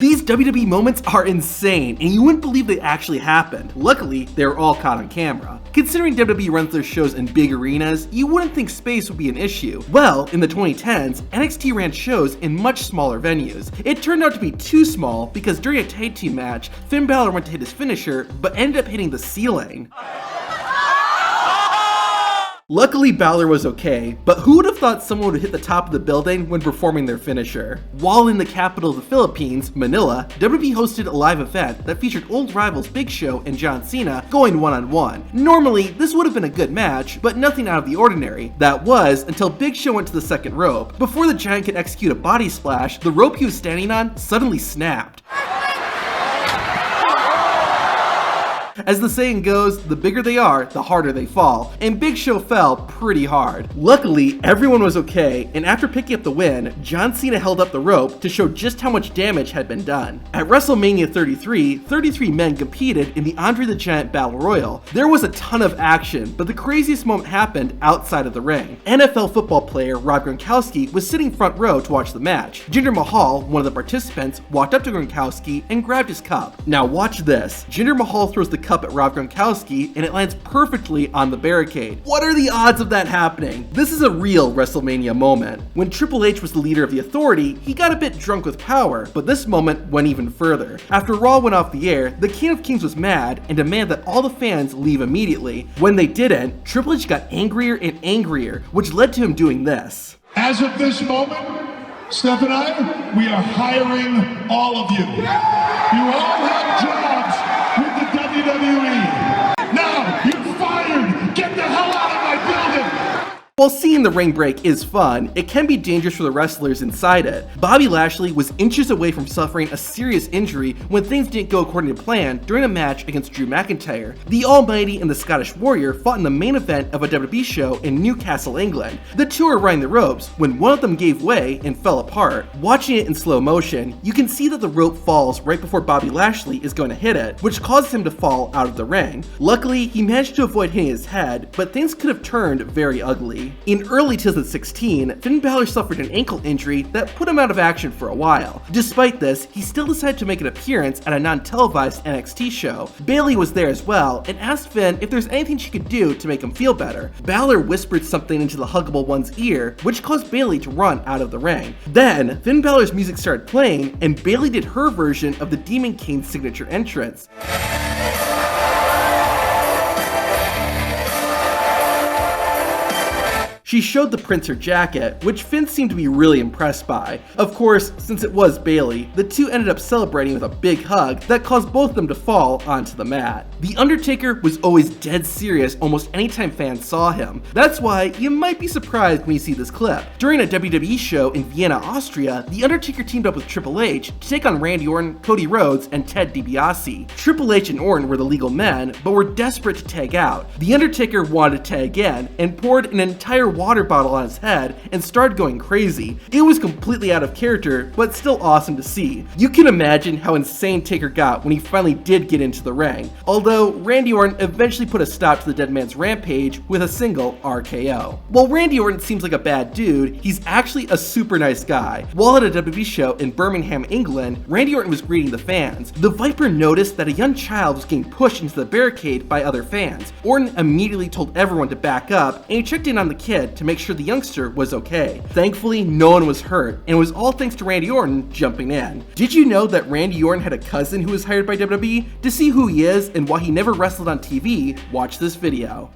These WWE moments are insane, and you wouldn't believe they actually happened. Luckily, they were all caught on camera. Considering WWE runs their shows in big arenas, you wouldn't think space would be an issue. Well, in the 2010s, NXT ran shows in much smaller venues. It turned out to be too small because during a tag team match, Finn Balor went to hit his finisher, but ended up hitting the ceiling. Luckily, Balor was okay, but who would have thought someone would hit the top of the building when performing their finisher? While in the capital of the Philippines, Manila, WWE hosted a live event that featured old rivals Big Show and John Cena going one-on-one. Normally, this would have been a good match, but nothing out of the ordinary. That was until Big Show went to the second rope. Before the Giant could execute a body splash, the rope he was standing on suddenly snapped. As the saying goes, the bigger they are, the harder they fall, and Big Show fell pretty hard. Luckily, everyone was okay, and after picking up the win, John Cena held up the rope to show just how much damage had been done. At WrestleMania 33, 33 men competed in the Andre the Giant Battle Royal. There was a ton of action, but the craziest moment happened outside of the ring. NFL football player Rob Gronkowski was sitting front row to watch the match. Jinder Mahal, one of the participants, walked up to Gronkowski and grabbed his cup. Now watch this. Jinder Mahal throws the cup at Rob Gronkowski and it lands perfectly on the barricade. What are the odds of that happening? This is a real WrestleMania moment. When Triple H was the leader of the Authority, he got a bit drunk with power, but this moment went even further. After Raw went off the air, the King of Kings was mad and demanded that all the fans leave immediately. When they didn't, Triple H got angrier and angrier, which led to him doing this. As of this moment, Steph and I, we are hiring all of you. You all have jobs with the WWE. Now, you're fired. Get the hell out of my building. While seeing the ring break is fun, it can be dangerous for the wrestlers inside it. Bobby Lashley was inches away from suffering a serious injury when things didn't go according to plan during a match against Drew McIntyre. The Almighty and the Scottish Warrior fought in the main event of a WWE show in Newcastle, England. The two were riding the ropes when one of them gave way and fell apart. Watching it in slow motion, you can see that the rope falls right before Bobby Lashley is going to hit it, which causes him to fall out of the ring. Luckily, he managed to avoid hitting his head, but things could have turned very ugly. In early 2016, Finn Balor suffered an ankle injury that put him out of action for a while. Despite this, he still decided to make an appearance at a non-televised NXT show. Bayley was there as well and asked Finn if there's anything she could do to make him feel better. Balor whispered something into the huggable one's ear, which caused Bayley to run out of the ring. Then, Finn Balor's music started playing, and Bayley did her version of the Demon King's signature entrance. She showed the prince her jacket, which Finn seemed to be really impressed by. Of course, since it was Bayley, the two ended up celebrating with a big hug that caused both of them to fall onto the mat. The Undertaker was always dead serious almost anytime fans saw him. That's why you might be surprised when you see this clip. During a WWE show in Vienna, Austria, The Undertaker teamed up with Triple H to take on Randy Orton, Cody Rhodes, and Ted DiBiase. Triple H and Orton were the legal men, but were desperate to tag out. The Undertaker wanted to tag in and poured an entire water bottle on his head and started going crazy. It was completely out of character, but still awesome to see. You can imagine how insane Taker got when he finally did get into the ring, although Randy Orton eventually put a stop to the dead man's rampage with a single RKO. While Randy Orton seems like a bad dude, he's actually a super nice guy. While at a WWE show in Birmingham, England, Randy Orton was greeting the fans. The Viper noticed that a young child was getting pushed into the barricade by other fans. Orton immediately told everyone to back up, and he checked in on the kid to make sure the youngster was okay. Thankfully, no one was hurt, and it was all thanks to Randy Orton jumping in. Did you know that Randy Orton had a cousin who was hired by WWE? To see who he is and why he never wrestled on TV, watch this video.